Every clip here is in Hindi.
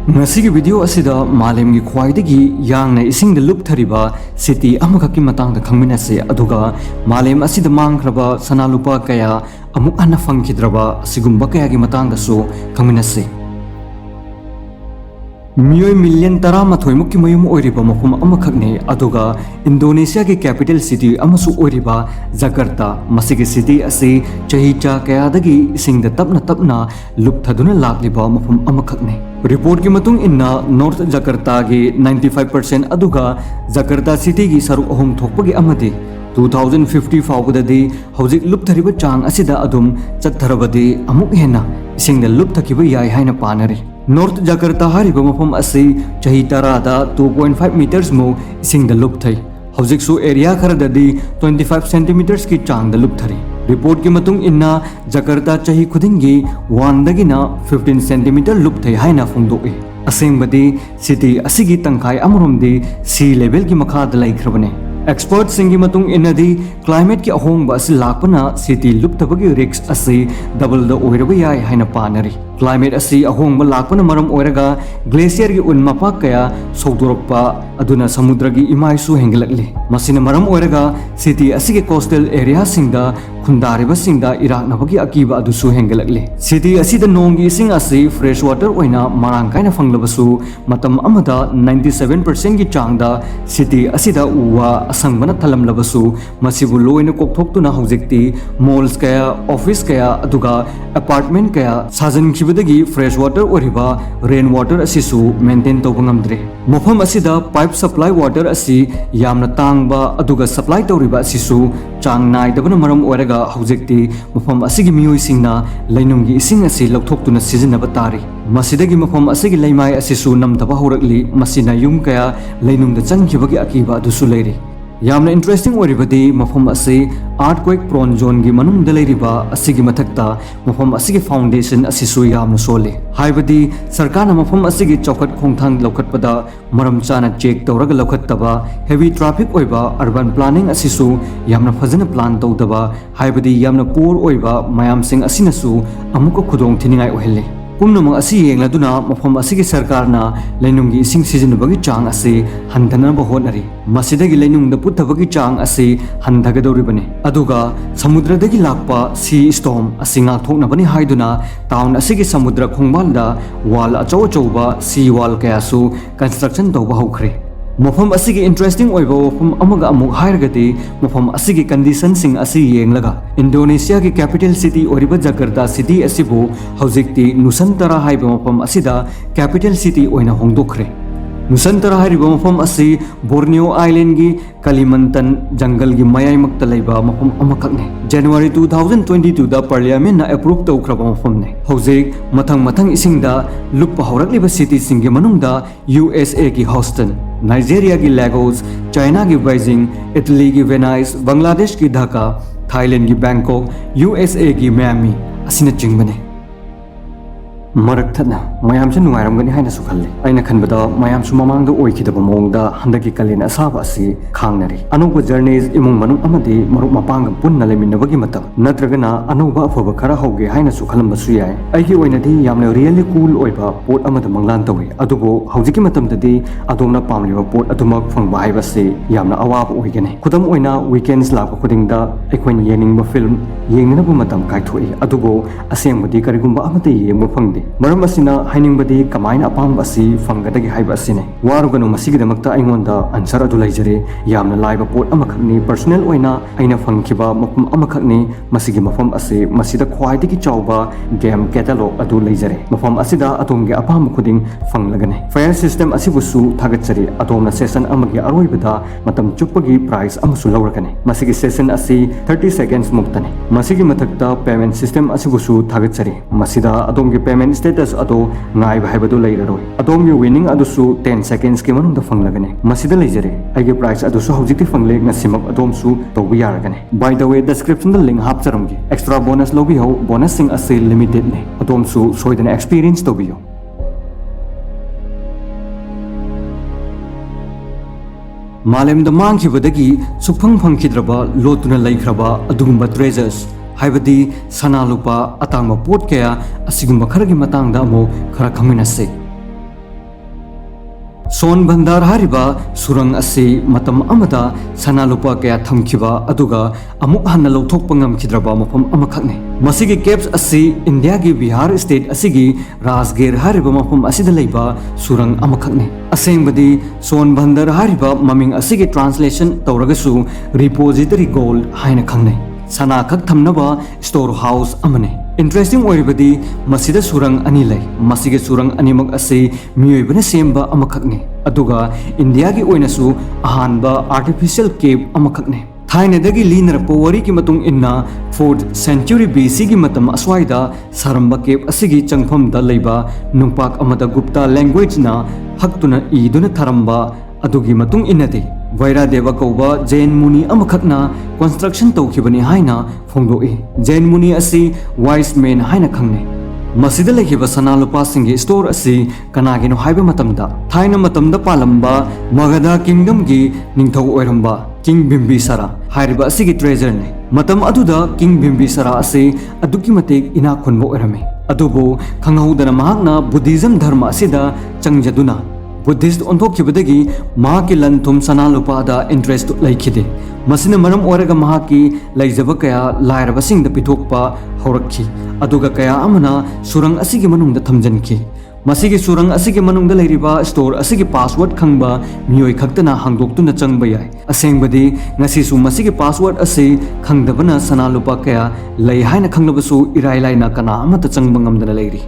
ngasi video asida malem gi khwaidagi yangna ising de lupthariba city amakaki matang da khangminase aduga malem asida mangkraba sanalupa kaya amuk ana fangkidraba sigumba kaya gi matang da so khangminase मियोय मिलियन तरा मथोय मुक्की मयुम ओरिबा मफुम अमखकने अदुगा इंडोनेशिया के कैपिटल सिटी अमसु ओरिबा जकार्ता मसिगे सिटी असि चहिचा कयादगी इसिंग द तपना तपना लुप्थदुना लाक्लिबा मफुम अमखकने रिपोर्ट की मतुंग इन्ना नॉर्थ जकार्ता के 95% अदुगा जकार्ता सिटी की सरुक अहुम थोकपगी अमदि 2050 फाउबददी हौजिक लुप्थरिबा चांग असिदा अदुम चत्थरबदी अमुक हेना इसिंग द लुप्थकिबा याय हाइना पानरी नॉर्थ जकार्ता हारिबा मफम असि चही तरादा 2.5 मीटर्स मो इसिंग द लुप्थै हौजिकसु एरिया खरददी 25 सेंटीमीटर्स की चांग द लुप्थरी रिपोर्ट की मतुंग इन्ना जकार्ता चही खुदिंगी 1 दगिना 15 सेंटीमीटर लुप्थै हाइना फोंदोए असेंबदी सिटी असिगी तंखाय अमरोमदी सी लेवल की मखाद लैख्रबने एक्सपर्ट सिंगी मतुंग इन्नदी क्लाइमेट की अहोंग बस लापना सिटी लुप्तबगी रिस्क असि डबल द ओइरबा याय हाइना पानरी क्लाइमेट असि अहोंग लापना मरम ओइरगा ग्लेशियर की उन मपा कया सौदोरपा अदुना समुद्र की इमाइसु हेंगलकले मसिना मरम ओइरगा सिटी असि के कोस्टल एरिया सिंगदा खुंदारिबा सिंगदा इराकनबगी अकीबा अदुसु हेंगलकले सिटी असि द नोंगी सिंग असि फ्रेश वाटर ओइना मरांग काइना फंगलबसु मतम अमदा 97% की चांगदा सिटी असि द उवा असंगबना थलमलबसु मसिबु लोइना कोकथोक्तुना हौजिकती मॉल्स कया ऑफिस कया अदुगा अपार्टमेंट कया साजनखिबदगी फ्रेश वाटर ओरिबा रेन वाटर असिसु मेंटेन तौबा ngamdre मफम असिदा पाइप सप्लाई वाटर असि यामना तांगबा अदुगा सप्लाई तौरिबा असिसु चांग नाइदबना मरम ओरगा हौजिकती मफम असिगी मियोइसिंगना लैनुंगी इसिंग असि लौथोक्तुना सिजनबा तारी मसिदगी मफम असिगी लैमाय असिसु नमदबा हौरकली मसिना युम कया लैनुंगदा चंगखिबगी अकीबा अदुसु लैरि यामना इंटरेस्टिंग ओरिबदी मफम असि आर्थक्वेक प्रोन जोन गी मनुंगदा लैरिबा असिगी मथक्ता मफम असिगी फाउंडेशन असिसु यामना सोले हाइबदी सरकारना मफम असिगी चौकट खोंथांग लौखटपदा मरम चाना चेक तौरगा लौखटतबा हेवी ट्रैफिक ओइबा अर्बन प्लानिंग असिसु यामना फजना प्लान तौदबा हाइबदी यामना पोर ओइबा मयामसिंग असिनसु अमुक खुदोंग थिनिंगाय ओहेले पुमनमंग असि येंगलादुना मफम असिगी सरकारना लैनुंगी इसिंग सिजनबगी चांग असि हंथनबा होनरी मसिदगी लैनुंगदा पुथबगी चांग असि हंथगदौरिबने अदुगा समुद्रदगी लाकपा सी स्टॉर्म असि ngathoknabani haiduna टाउन असिगी समुद्र खोंगबालदा वाल अचौ अचौबा सी वाल कयासु कंस्ट्रक्शन तौबा हौखरे मफम असिगी इंटरेस्टिंग ओइबा मफम अमगा अमुक हायरगदी मफम असिगी कंडीशन सिंग असि येंगलगा इंडोनेशिया की कैपिटल सिटी ओरिबा जकार्ता सिटी असिबु हौजिकती नुसंतरा हाइबा मफम असिदा कैपिटल सिटी ओइना होंदोखरे नुसंतरा हाइरिबा मफम असि बोर्नियो आइलैंड की कलिमंतन जंगल की मयाइमक्ता लैबा मफम अमखकने जनवरी 2022 दा पार्लियामेंट ना अप्रूव तौखरबा मफमने हौजिक मथंग मथंग इसिंगदा लुप्पा हौरकलिबा सिटी सिंगी मनुंगदा यूएसए की ह्यूस्टन नाइजीरिया की लेगोस चाइना की बीजिंग इटली की वेनाइस बांग्लादेश की ढाका थाईलैंड की बैंकॉक यूएसए की मियामी असिना चिंगबने मरकथना मयामसे नुंगाइरमगनी हाइनासु खल्ले आइना खनबदा मयामसु ममांगदा ओइखिदबा मोंगदा हंदकी कलेन असाबा असि खांगनरी अनौबा जर्नीज इमुंग मनुंग अमदि मरुक मपांग पुन्ना लेमिनबगी मतम नत्रगना अनौबा अफबा खरा हौगे हाइनासु खलंबसु याय आइगी ओइनदि यामना रियली कूल ओइबा पोट अमदा मंगलान तौइ अदुबो हौजिकी मतमददि अदोमना पामलिबा पोट अदुमक फंगबा हाइबसे यामना अवाब ओइगने खुदम ओइना वीकेंड्स लापा खुदिंगदा एखोइन येनिंगबा फिल्म येंगनबा मतम काइथोइ अदुबो असेंबदि करिगुंबा अमदि येंगबा फंगदे मरम असिना हाइनिंगबदी कमाइना अपाम असि फंगदगी हाइबा असिने वारुगनु मसिगिदमक्ता आइंगोंदा आंसर अदु लैजरे यामना लाइबा पोट अमखकनी पर्सनल ओइना आइना फंगखिबा मफम अमखकनी मसिगी मफम असि मसिदा ख्वाइदगी चावबा गेम कैटलॉग अदु लैजरे मफम असिदा अतोमगे अपाम खुदिंग फंगलगने फायर सिस्टम असिबुसु थागतचरी अतोमना सेशन अमगे अरोइबदा मतम चुप्पगी प्राइस अमसु लौरकने मसिगी सेशन असि 30 सेकंड्स मुक्तने मसिगी मथक्ता पेमेंट सिस्टम असिबुसु थागतचरी मसिदा अतोमगे पेमेंट स्टेटस अदो नाइब हाइबदो लैररोय अदोमगे विनिंग अदुसु 10 सेकंड्स के मनुंग फंगलगने मसिदा लैजरे आइगे प्राइस अदुसु हौजिकति फंगले ngasimak अदोमसु तौबा यारगने by the way description the link हापचरमगे एक्स्ट्रा बोनस लोबी हो बोनस सिंग असे लिमिटेड ने अदोमसु सोइदना एक्सपीरियंस तौबियो मालेमदा मांगखिबदगी सुफंग फंगखिद्रबा लोतुना लैख्रबा अदुगुंबा ट्रेजर्स हाइबदी सनालुपा अतांगबा पोट कया असिगुंबा खरगी मतंगदा अमो खरा खमिनसे सोन भंडार हारिबा सुरंग असी मतम अमदा सना लुपा कया थमखिबा अदुगा अमुक हन्ना लौथोकपा ngamखिद्रबा मफम अमखकने मसिगी केप्स असी इंडिया की बिहार स्टेट असिगी राजगीर हारिबा मफम असिदा लैबा सुरंग अमखकने असेंबदी सोन भंडार हारिबा ममिंग असिगी ट्रांसलेशन तौरगसु रिपोजिटरी गोल्ड हाइना खंगने सना खक थमनबा स्टोर हाउस अमने इंटरेस्टिंग ओइबदी मसिदा सुरंग अनि लै मसिगे सुरंग अनिमक असे मियोइबने सेम्बा अमखकने अदुगा इंडिया की ओइनसु अहानबा आर्टिफिशियल केव अमखकने थाइनेदगी लीनरप वरी की मतुंग इन्ना 4th century BC की मतम अस्वाइदा सारंबा केव असिगी चंगफम दा लैबा नुंपाक अमदा गुप्ता लैंग्वेज ना हक्तुना ईदुना थरंबा अदुगी मतुंग इन्नदे वैरादेव कौबा जैन मुनि अमखकना कंस्ट्रक्शन तौखिबनी हाइना फोंदोई जैन मुनि असी वाइस मैन हाइना खंगने मसिदा लेखिबा सना लुपा सिंगी स्टोर असी कनागिनो हाइबा मतमदा थाइना मतमदा पालंबा मगधा किंगडम की निंगथौ ओइरंबा किंग बिंबिसारा हाइरिबा असिगी ट्रेजर ने मतम अदुदा किंग बिंबिसारा असी अदुकी मतेक इना खुनबो ओइरमे अदुबो खंगहौदना महाकना बुद्धिज्म धर्म असिदा चंगजदुना बुद्धिस्ट ओंथोखिबदगी महाकी लन थुम सना लुपादा इंटरेस्ट लैखिदे मसिना मरम ओरगा महाकी लैजब कया लायरबसिंगदा पिथोकपा हौरखी अदुगा कया अमना सुरंग असिगी मनुंगदा थमजनखी मसिगी सुरंग असिगी मनुंगदा लैरिबा स्टोर असिगी पासवर्ड खंगबा मियोय खक्तना हांगदोक्तुना चंगबा याय असेंगबदी ngasisu masigi password ase khangdabana sana lupa kaya lei haina khangnabasu irai laina kana amata changba ngamdana leiri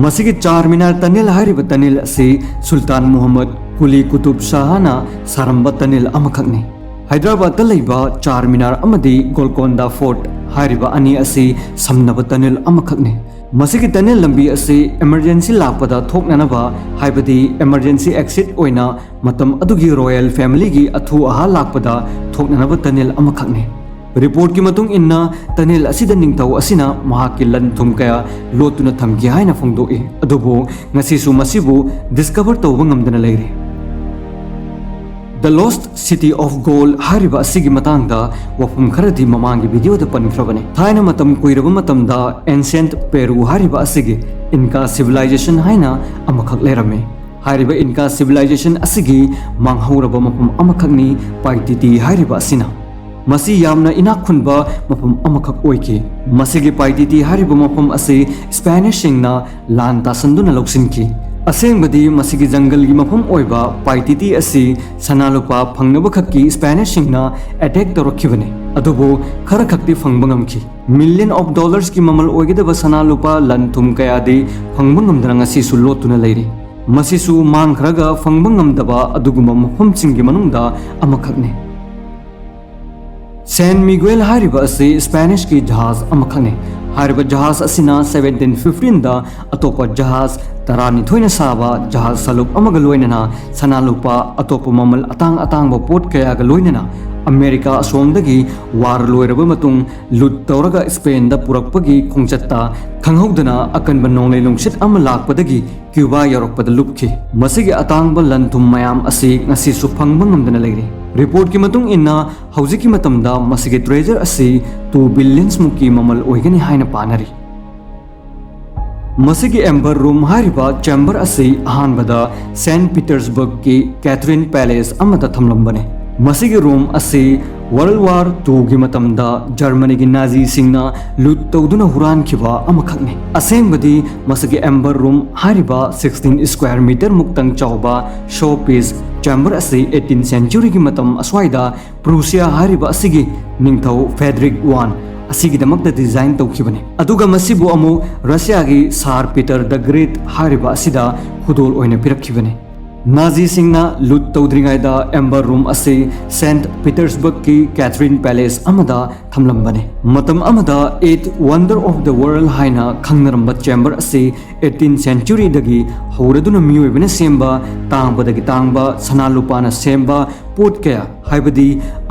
मसिगी Charminar Tamil हारिबा Tamil असे सुल्तान मोहम्मद कुली कुतुब शाहना सारंबा तनिल अमखकने हैदराबाद लैबा चारमीनार अमदी गोलकोंडा फोर्ट हारिबा अनि असे समनबा तनिल अमखकने मसिगी तनिल लंबी असे इमरजेंसी लापदा थोकननबा हाइबदी इमरजेंसी एक्सिट ओइना मतम अदुगी रॉयल फैमिली की अथु आहा लापदा थोकननबा तनिल अमखकने रिपोर्ट की मतुंग इन्ना तनिल असिदा निंगथौ असिना महाकी लन थुम कया लोतुना थमगी हाइना फोंदोई अदुबो ngasisu masibu discover tौबा ngamdana leire The Lost City of Gold हारिबा असिगी मतंगदा वफम खरदी ममांगी वीडियो द पनख्रबने थाइना मतम कुइरबा मतमदा एंशिएंट पेरू हारिबा असिगी इनका सिविलाइजेशन हाइना अमखक लेरमे हारिबा इनका सिविलाइजेशन असिगी मांगहौरबा मफम अमखकनी पाइटिटी हारिबा असिना मसी यामना इना खुनबा मफम अमखक ओइके मसिगी पाइटिटी हारिबा मफम असे स्पेनिश सिंगना लान तासंदुना लौसिनकी असेंबदी मसिगी जंगल की मफम ओइबा पाइटिटी असे सनालुपा फंगनबा खक्की स्पेनिश सिंगना अटैक तौरखिबने अदुबो खर खक्ति फंगबा ngamखी मिलियन ऑफ डॉलर्स की ममल ओइगदबा सनालुपा लन थुम कयादे फंगबा ngamdana ngasi su lotuna leiri मसिसु मांगखरगा फंगबा ngamdaba अदुगुमा मफम सिंगी मनुंगदा अमखकने सैन मिगुएल हारिबा असे स्पेनिश की जहाज अमखने हारिबा जहाज असिना 1715 दा अतोपा जहाज तरानी थोइना साबा जहाज सलुप अमगा लोइनना सनालुपा अतोपा ममल अतांग अतांग पोट कयागा लोइनना अमेरिका असोमदगी वार लोइरबा मतुंग लुट तौरगा स्पेन दा पुरकपगी खोंगचत्ता खंगहौदना अकनबा नोंगलै लुंगसित अमा लाकपदगी क्यूबा यौरकपदा लुपखी मसिगी अतांगबा लनथुम मयाम असे ngasi su फंगबा ngamdana leire report की मतुंग इन्ना हौजिकी मतमदा मसिगे ट्रेजर असे 2 बिलियंस मुकी ममल ओइगनी हाइना पानरी मसिगे एम्बर रूम हारिबा चैम्बर असे अहानबदा सेंट पीटर्सबर्ग की कैथरीन पैलेस अमदा थमलंबने मसिगे रूम असे वर्ल्ड वार 2 की मतमदा जर्मनी की नाजी सिंगना लुट तौदुना हुरान खिबा अमखकने असेंबदी मसिगे एम्बर रूम हारिबा 16 स्क्वायर मीटर मुक्तंग चौबा शो पीस चैम्बर असे 18 सेंचुरी की मतम अस्वाइदा प्रूसिया हारिबा असिगी निंगथौ फेडरिक 1 असिगिदमकदा डिजाइन तौखिबने अदुगा मसिबु अमु रशिया की सार पीटर द ग्रेट हारिबा असिदा खुदोल ओइना पिरखिबने नाजी सिंगना लुट तौद्रिंगाइदा एम्बर रूम असे सेंट पीटर्सबर्ग की कैथरीन पैलेस अमदा थमलंबने मतम अमदा 8 वंडर ऑफ द वर्ल्ड हाइना खंगनरंबा चैम्बर असे 18 सेंचुरी दगी हौरदुना मियोइबने सेंबा तांगबदगी तांगबा सनालुपाना सेंबा पोट कया हाइबदी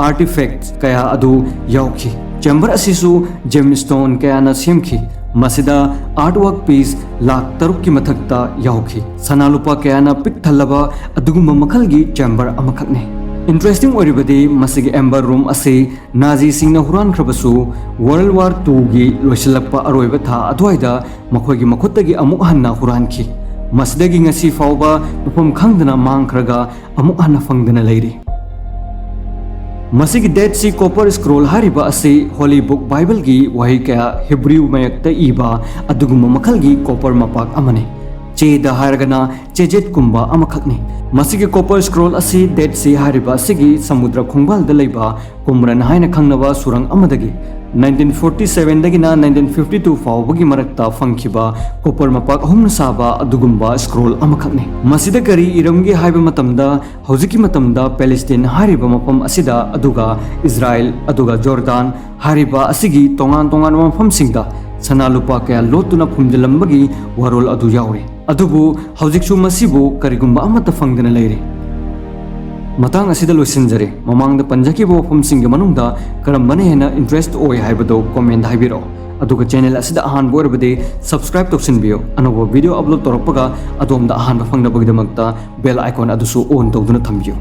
आर्टिफैक्ट्स कया अदु याउखी चैम्बर असिसु जेमस्टोन कयाना सेमखी मसिदा आर्टवर्क पीस लाख 3 की मथक्ता याउखी सनालुपा कयाना पिक थल्लबा अदुगुम मखलगी चैम्बर अमखकने इंटरेस्टिंग ओरिबदी मसिगी एम्बर रूम असे नाजी सिंगना हुरान खरबसु वर्ल्ड वार 2 की लोइसलक्पा अरोइबा था अदुवाइदा मखोगी मखुत्तगी अमुक हन्ना हुरानखी ꯃꯁꯤꯗꯒꯤ ꯉꯁꯤ ꯐꯥꯎꯕ ꯃꯐꯝ ꯈꯪꯗꯅ ꯃꯥꯡꯈ꯭ꯔꯒ ꯑꯃꯨꯛ ꯍꯟꯅ ꯐꯪꯗꯅ ꯂꯩꯔꯤ꯫ ꯃꯁꯤꯒꯤ ꯗꯦꯗ ꯁꯤ ꯀꯣꯄꯔ ꯁ꯭ꯀ꯭ꯔꯣꯜ ꯍꯥꯏꯔꯤꯕ ꯑꯁꯤ ꯍꯣꯂꯤ ꯕꯨꯛ ꯕꯥꯏꯕꯜꯒꯤ ꯋꯥꯍꯩ ꯀꯌꯥ ꯍꯤꯕ꯭ꯔꯤꯌꯨ ꯃꯌꯦꯛꯇ ꯏꯕ ꯑꯗꯨꯒꯨꯝꯕ ꯃꯈꯜꯒꯤ ꯀꯣꯄꯔ ꯃꯄꯥꯛ ꯑꯃꯅꯤ꯫ ꯆꯦꯗ ꯍꯥꯏꯔꯒꯅ ꯆꯦꯖꯦꯠꯀꯨꯝꯕ ꯑꯃꯈꯛꯅꯤ꯫ ꯃꯁꯤꯒꯤ ꯀꯣꯄꯔ ꯁ꯭ꯀ꯭ꯔꯣꯜ ꯑꯁꯤ ꯗꯦꯗ ꯁꯤ ꯍꯥꯏꯔꯤꯕ ꯑꯁꯤꯒꯤ ꯁꯃꯨꯗ꯭ꯔ ꯈꯣꯡꯕꯥꯜꯗ ꯂꯩꯕ ꯀꯨꯝꯔꯟ ꯍꯥꯏꯅ ꯈꯪꯅꯕ ꯁꯨꯔꯪ ꯑꯃꯗꯒꯤ 1947ꯗꯒꯤꯅ 1952 ꯐꯥꯎꯕꯒꯤ ꯃꯔꯛꯇ ꯐꯪꯈꯤꯕ ꯀꯣꯄꯔ ꯃꯄꯥꯛ ꯑꯍꯨꯝꯅ ꯁꯥꯕ ꯑꯗꯨꯒꯨꯝꯕ ꯁ꯭ꯀ꯭ꯔꯣꯜ ꯑꯃꯈꯛꯅꯤ꯫ ꯃꯁꯤꯗ ꯀꯔꯤ ꯏꯔꯝꯒꯦ ꯍꯥꯏꯕ ꯃꯇꯝꯗ ꯍꯧꯖꯤꯛꯀꯤ ꯃꯇꯝꯗ ꯄꯦꯂꯦꯁꯇꯤꯟ ꯍꯥꯏꯔꯤꯕ ꯃꯐꯝ ꯑꯁꯤꯗ ꯑꯗꯨꯒ ꯏꯖ꯭ꯔꯥꯏꯜ ꯑꯗꯨꯒ ꯖꯣꯔꯗꯥꯟ ꯍꯥꯏꯔꯤꯕ ꯑꯁꯤꯒꯤ ꯇꯣꯉꯥꯟ ꯇꯣꯉꯥꯟꯕ ꯃꯐꯝꯁꯤꯡꯗ ꯁꯅꯥ ꯂꯨꯄꯥ ꯀꯌꯥ ꯂꯣꯠꯇꯨꯅ ꯐꯨꯝꯖꯤꯜꯂꯝꯕꯒꯤ ꯋꯥꯔꯣꯜ ꯑꯗꯨ ꯌꯥꯎꯔꯤ꯫ ꯑꯗꯨꯕꯨ ꯍꯧꯖꯤꯛꯁꯨ ꯃꯁꯤꯕꯨ ꯀꯔꯤꯒꯨꯝꯕ ꯑꯃꯠꯇ ꯐꯪꯗꯅ ꯂꯩꯔꯤ꯫ ꯃꯇꯥꯡ ꯑꯁꯤꯗ ꯂꯣꯏꯁꯤꯟꯖꯔꯦ꯫ ꯃꯃꯥꯡꯗ ꯄꯟꯖꯈꯤꯕ ꯋꯥꯐꯝꯁꯤꯡꯒꯤ ꯃꯅꯨꯡꯗ ꯀꯔꯝꯕꯅ ꯍꯦꯟꯅ ꯏꯟꯇꯔꯦꯁꯠ ꯑꯣꯏ ꯍꯥꯏꯕꯗꯨ ꯀꯣꯃꯦꯟꯠ ꯍꯥꯏꯕꯤꯔꯛꯑꯣ꯫ ꯑꯗꯨꯒ ꯆꯦꯅꯦꯜ ꯑꯁꯤꯗ ꯑꯍꯥꯟꯕ ꯑꯣꯏꯔꯕꯗꯤ ꯁꯕꯁꯀ꯭ꯔꯥꯏꯕ ꯇꯧꯁꯤꯟꯕꯤꯌꯨ꯫ ꯑꯅꯧꯕ ꯚꯤꯗꯤꯑꯣ ꯑꯞꯂꯣꯗ ꯇꯧꯔꯛꯄꯒ ꯑꯗꯣꯝꯗ ꯑꯍꯥꯟꯕ ꯐꯪꯅꯕꯒꯤꯗꯃꯛꯇ ꯕꯦꯜ ꯑꯥꯏꯀꯣꯟ ꯑꯗꯨꯁꯨ ꯑꯣꯟ ꯇꯧꯗꯨꯅ ꯊꯝꯕꯤꯌꯨ꯫